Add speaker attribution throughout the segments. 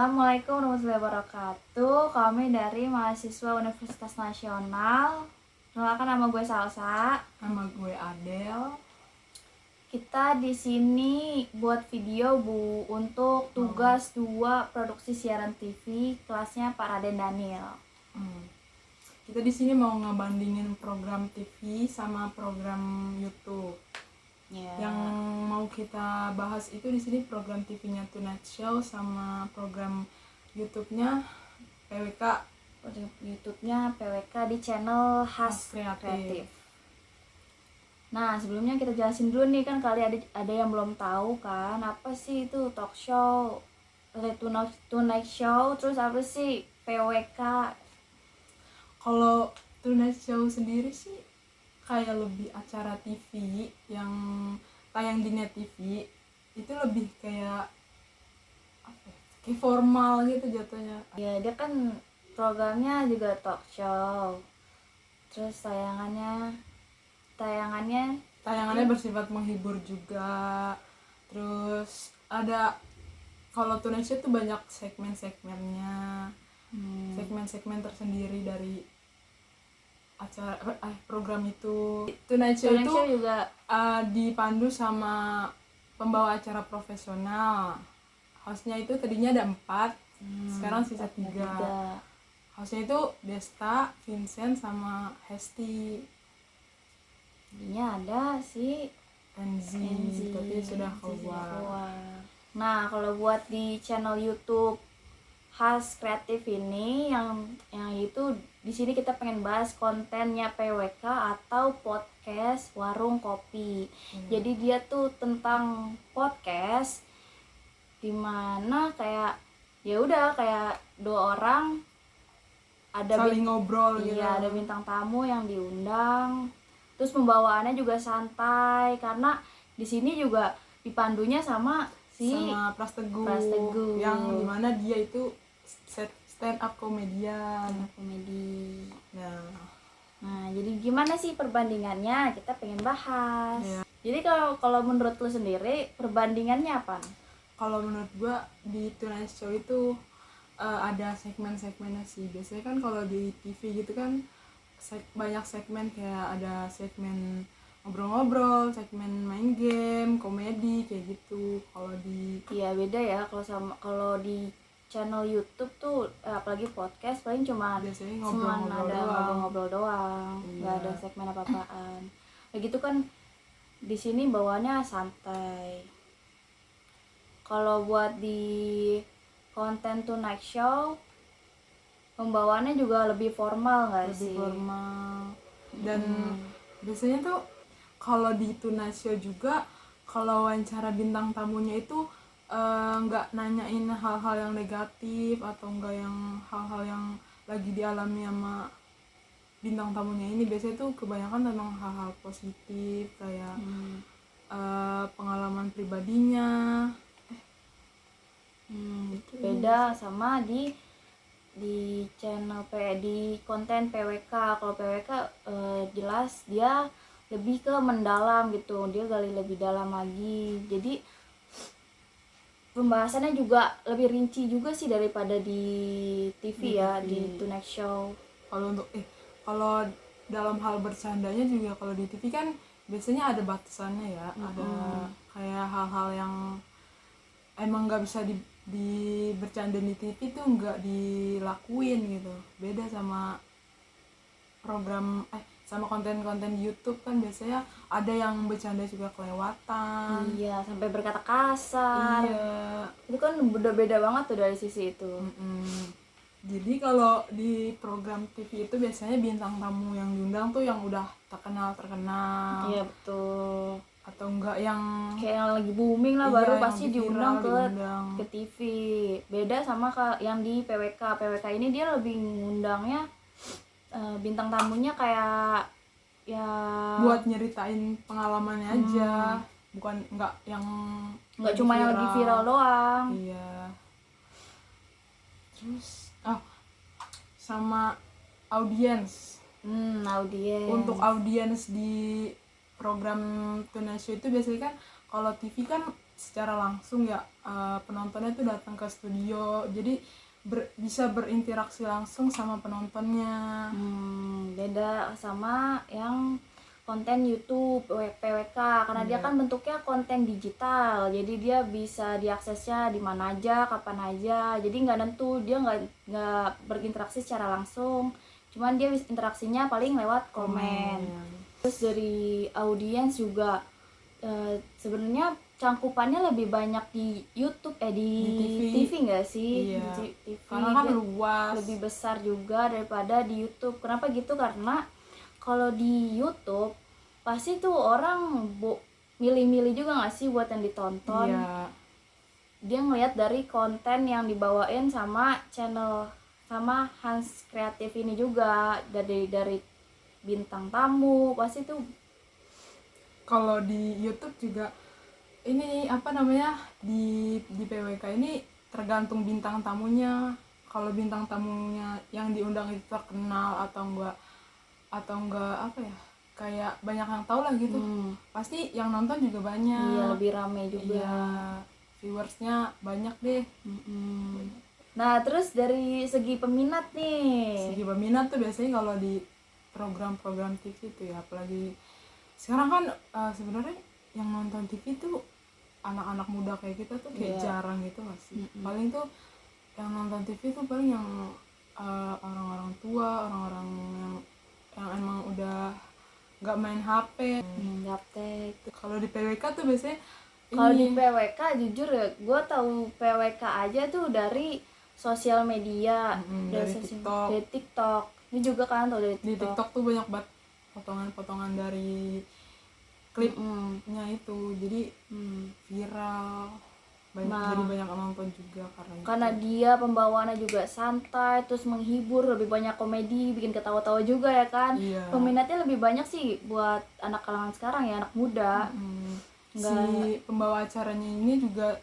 Speaker 1: Assalamualaikum warahmatullahi wabarakatuh. Kami dari mahasiswa Universitas Nasional. Kenalkan, nama gue Salsa.
Speaker 2: Nama gue Adel.
Speaker 1: Kita di sini buat video untuk tugas 2 produksi siaran TV kelasnya Pak Raden Daniel.
Speaker 2: Kita di sini mau ngebandingin program TV sama program YouTube. Yang mau kita bahas itu di sini program TV-nya Tonight Show sama program YouTube-nya PWK.
Speaker 1: YouTube-nya PWK di channel Khas Kreatif. Nah, sebelumnya kita jelasin dulu nih, kan kali ada yang belum tahu kan apa sih itu talk show, Tonight Show, terus apa sih PWK.
Speaker 2: Kalau Tonight Show sendiri sih kayak lebih acara TV yang tayang di Net TV, itu lebih kayak apa ya, kayak formal gitu jatuhnya.
Speaker 1: Ya, dia kan programnya juga talk show, terus tayangannya
Speaker 2: bersifat menghibur juga. Terus ada, kalau Tonight Show tuh banyak segmen-segmennya, segmen-segmen tersendiri dari acara program itu. Tonight Show itu
Speaker 1: juga
Speaker 2: dipandu sama pembawa acara profesional. Hostnya itu tadinya ada 4, sekarang sisa 3. Hostnya itu Desta, Vincent, sama Hesti.
Speaker 1: tadinya ada si
Speaker 2: Enzi, tapi sudah keluar.
Speaker 1: Nah, kalau buat di channel YouTube Khas Kreatif ini, yang itu di sini kita pengen bahas kontennya PWK atau podcast Warung Kopi. Jadi dia tuh tentang podcast dimana kayak ya udah kayak 2 orang ada
Speaker 2: saling ngobrol gitu.
Speaker 1: Iya, ada bintang tamu yang diundang. Terus pembawaannya juga santai karena di sini juga dipandunya sama
Speaker 2: Pras Teguh, yang dimana dia itu stand up komedian.
Speaker 1: Komedi. Nah, jadi gimana sih perbandingannya? Kita pengen bahas. Ya. Jadi kalau menurut lu sendiri perbandingannya apa?
Speaker 2: Kalau menurut gua di Tonight Show itu ada segmen-segmennya sih. Biasanya kan kalau di TV gitu kan banyak segmen, kayak ada segmen ngobrol-ngobrol, segmen main game, komedi kayak gitu. Kalau di
Speaker 1: beda ya kalau di channel YouTube tuh apalagi podcast paling cuma
Speaker 2: biasanya
Speaker 1: ngobrol-ngobrol doang. Nggak ada segmen apa-apaan. Kayak gitu kan di sini bawaannya santai. Kalau buat di konten Tonight Show pembawaannya juga lebih formal nggak sih?
Speaker 2: Lebih formal. Dan biasanya tuh kalau di Tonight Show juga, kalau wawancara bintang tamunya itu nggak nanyain hal-hal yang negatif atau nggak yang hal-hal yang lagi dialami sama bintang tamunya ini. Biasanya tuh kebanyakan tentang hal-hal positif kayak pengalaman pribadinya.
Speaker 1: Beda sama di channel di konten PWK. Kalau PWK jelas dia lebih ke mendalam gitu, dia gali lebih dalam lagi, jadi pembahasannya juga lebih rinci juga sih daripada di TV ya, di Tonight Show.
Speaker 2: Kalau dalam hal bercandanya juga, kalau di TV kan biasanya ada batasannya ya. Ada kayak hal-hal yang emang nggak bisa bercanda di TV tuh nggak dilakuin gitu. Beda sama program sama konten-konten di YouTube kan biasanya ada yang bercanda juga kelewatan.
Speaker 1: Iya, sampai berkata kasar.
Speaker 2: Iya.
Speaker 1: Itu kan beda banget tuh dari sisi itu.
Speaker 2: Jadi kalau di program TV itu biasanya bintang tamu yang diundang tuh yang udah terkenal.
Speaker 1: Iya, betul.
Speaker 2: Atau enggak yang
Speaker 1: kayak yang lagi booming lah, baru pasti diundang ke TV. Beda sama yang di PWK. PWK ini dia lebih ngundangnya bintang tamunya kayak ya
Speaker 2: buat nyeritain pengalamannya aja, bukan nggak
Speaker 1: cuma yang lagi viral doang.
Speaker 2: Iya. Terus sama audiens. Untuk audiens di program Tonight Show itu biasanya kan, kalau TV kan secara langsung ya, penontonnya tuh datang ke studio, jadi bisa berinteraksi langsung sama penontonnya.
Speaker 1: Beda sama yang konten YouTube PWK, karena dia
Speaker 2: Iya.
Speaker 1: kan bentuknya konten digital, jadi dia bisa diaksesnya di mana aja, kapan aja, jadi nggak nentu, dia nggak berinteraksi secara langsung, cuman dia interaksinya paling lewat komen. Terus dari audiens juga sebenarnya cangkupannya lebih banyak di YouTube di TV nggak sih?
Speaker 2: Iya.
Speaker 1: Di TV
Speaker 2: Karena kan
Speaker 1: dia
Speaker 2: luas.
Speaker 1: lebih besar juga daripada di YouTube. Kenapa gitu? Karena kalau di YouTube pasti tuh orang milih-milih juga nggak sih buat yang ditonton.
Speaker 2: Iya.
Speaker 1: Dia ngeliat dari konten yang dibawain sama channel sama Hans Kreatif ini juga, dari bintang tamu pasti tuh.
Speaker 2: Kalau di YouTube juga ini apa namanya, di PWK ini tergantung bintang tamunya. Kalau bintang tamunya yang diundang itu terkenal atau enggak apa ya, kayak banyak yang tahu lah gitu, pasti yang nonton juga banyak.
Speaker 1: Iya, lebih rame juga.
Speaker 2: Iya, viewersnya banyak deh.
Speaker 1: Nah, terus dari segi peminat nih.
Speaker 2: Segi peminat tuh biasanya kalau di program-program TV tuh ya, apalagi sekarang kan sebenarnya yang nonton TV tuh anak-anak muda kayak kita tuh kayak jarang gitu gak sih. Paling tuh yang nonton TV tuh paling yang orang-orang tua, orang-orang yang emang udah nggak main HP.
Speaker 1: Gaptek.
Speaker 2: Kalau di PWK tuh biasanya
Speaker 1: Kalau di PWK jujur ya, gue tahu PWK aja tuh dari sosial media,
Speaker 2: dari TikTok.
Speaker 1: Dari TikTok. Ini juga kan tau dari TikTok.
Speaker 2: Di TikTok tuh banyak banget potongan-potongan dari klipnya itu, jadi viral, jadi banyak nonton juga
Speaker 1: karena dia pembawaannya juga santai, terus menghibur, lebih banyak komedi, bikin ketawa-tawa juga ya kan.
Speaker 2: Iya.
Speaker 1: Peminatnya lebih banyak sih buat anak kalangan sekarang ya, anak muda.
Speaker 2: Si pembawa acaranya ini juga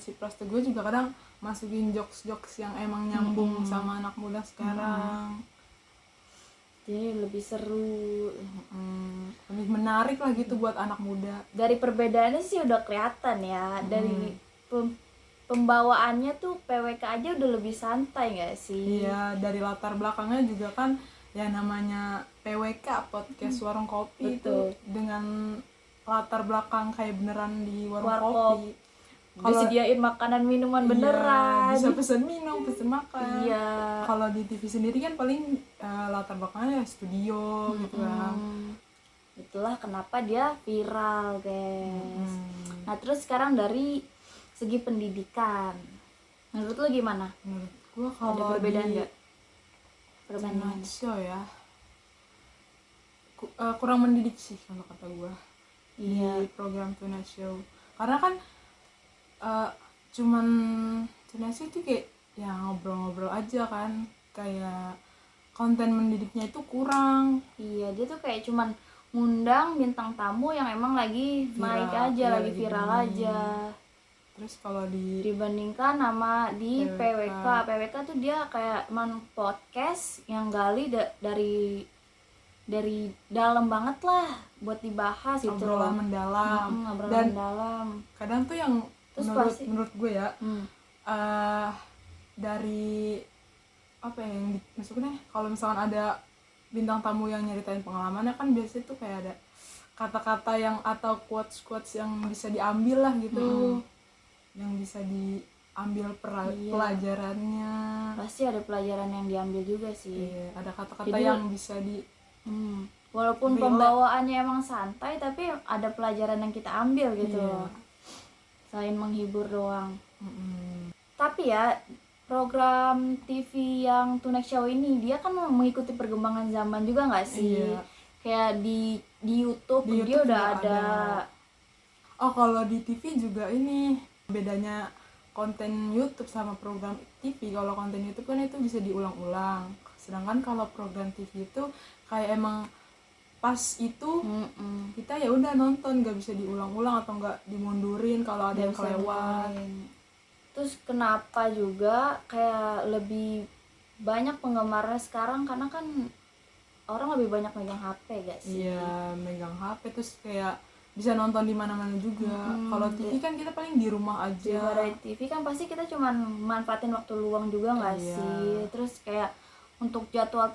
Speaker 2: si Prastogo juga kadang masukin jokes-jokes yang emang nyambung sama anak muda sekarang.
Speaker 1: Jadi lebih seru,
Speaker 2: lebih menarik lah gitu buat anak muda.
Speaker 1: Dari perbedaannya sih udah kelihatan ya, dari pembawaannya tuh PWK aja udah lebih santai nggak sih?
Speaker 2: Iya, dari latar belakangnya juga kan ya namanya PWK, podcast warung kopi. Itu dengan latar belakang kayak beneran di warung kopi.
Speaker 1: Disediain makanan minuman beneran.
Speaker 2: Bisa pesen minum, pesen makan.
Speaker 1: Iya.
Speaker 2: Kalau di TV sendiri kan paling latar belakangnya studio gitu kan.
Speaker 1: Itulah kenapa dia viral, guys. Nah, terus sekarang dari segi pendidikan, menurut lo gimana?
Speaker 2: Menurut gua kalau
Speaker 1: ada perbedaan
Speaker 2: di
Speaker 1: nggak?
Speaker 2: Tonight Show ya kurang mendidik sih kalau kata gua.
Speaker 1: Iya.
Speaker 2: Di program Tonight Show, karena kan cuman Tonight Show itu kayak ya ngobrol-ngobrol aja kan, kayak konten mendidiknya itu kurang.
Speaker 1: Iya, dia tuh kayak cuman ngundang bintang tamu yang emang lagi naik aja, lagi viral aja.
Speaker 2: Terus kalau
Speaker 1: dibandingkan sama di PWK tuh dia kayak emang podcast yang gali dari dalam banget lah buat dibahas gitu.
Speaker 2: Obrolan mendalam.
Speaker 1: Dan mendalam.
Speaker 2: Kadang tuh yang menurut gue ya, dari apa ya, yang maksudnya kalau misalkan ada bintang tamu yang nyeritain pengalamannya kan biasanya tuh kayak ada kata-kata yang atau quotes yang bisa diambil lah gitu. Yang bisa diambil pelajarannya.
Speaker 1: Pasti ada pelajaran yang diambil juga sih.
Speaker 2: Iya, ada kata-kata yang bisa
Speaker 1: walaupun pembawaannya emang santai, tapi ada pelajaran yang kita ambil gitu loh. Selain menghibur doang. Tapi ya program TV yang Tonight Show ini dia kan mengikuti perkembangan zaman juga nggak sih?
Speaker 2: Iya.
Speaker 1: Kayak di YouTube dia udah ada.
Speaker 2: Oh, kalau di TV juga ini bedanya konten YouTube sama program TV. Kalau konten YouTube kan itu bisa diulang-ulang, sedangkan kalau program TV itu kayak emang pas itu kita ya udah nonton, nggak bisa diulang-ulang atau nggak dimundurin kalau ada yang kelewat.
Speaker 1: Terus kenapa juga kayak lebih banyak penggemarnya sekarang, karena kan orang lebih banyak megang HP gak sih?
Speaker 2: Iya, megang HP, terus kayak bisa nonton di mana-mana juga. Kalau TV kan kita paling di rumah aja.
Speaker 1: Juga dari TV kan pasti kita cuman manfaatin waktu luang juga nggak
Speaker 2: Iya.
Speaker 1: sih. Terus kayak untuk jadwal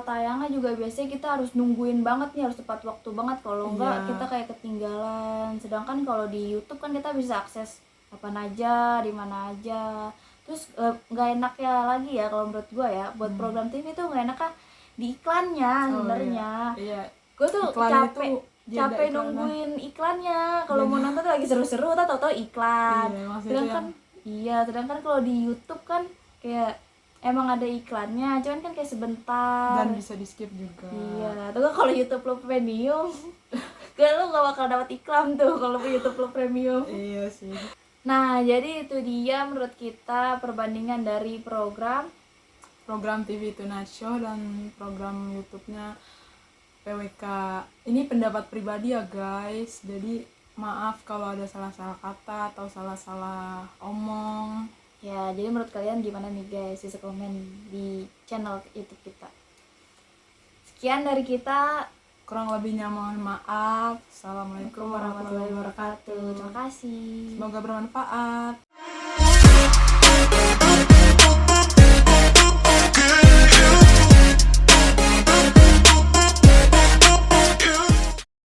Speaker 1: tayangnya juga biasanya kita harus nungguin banget nih, harus tepat waktu banget, kalau enggak
Speaker 2: Iya.
Speaker 1: kita kayak ketinggalan. Sedangkan kalau di YouTube kan kita bisa akses kapan aja, di mana aja. Terus nggak enak ya lagi ya kalau menurut gue ya, buat program TV tuh nggak enak kan di iklannya sebenarnya.
Speaker 2: Iya.
Speaker 1: Gue tuh
Speaker 2: Iklan
Speaker 1: capek
Speaker 2: itu dia ada
Speaker 1: capek
Speaker 2: iklannya.
Speaker 1: nungguin iklannya kalau mau nonton tuh lagi seru-seru tau iklan.
Speaker 2: Iya, maksudnya
Speaker 1: Sedangkan sedangkan kalau di YouTube kan kayak emang ada iklannya, cuman kan kayak sebentar.
Speaker 2: dan bisa di skip juga.
Speaker 1: Iya, tuh kan kalau YouTube lo premium kan lo gak bakal dapat iklan tuh kalau YouTube lo premium.
Speaker 2: Iya sih.
Speaker 1: Nah, jadi itu dia menurut kita perbandingan dari program
Speaker 2: TV Tonight Show dan program YouTube-nya PWK. Ini pendapat pribadi ya guys, jadi maaf kalau ada salah-salah kata atau salah-salah omong.
Speaker 1: ya. Jadi menurut kalian gimana nih guys, bisa komen di channel YouTube kita. Sekian dari kita,
Speaker 2: Kurang lebihnya mohon maaf. Assalamualaikum
Speaker 1: warahmatullahi wabarakatuh. Terima kasih.
Speaker 2: Semoga bermanfaat.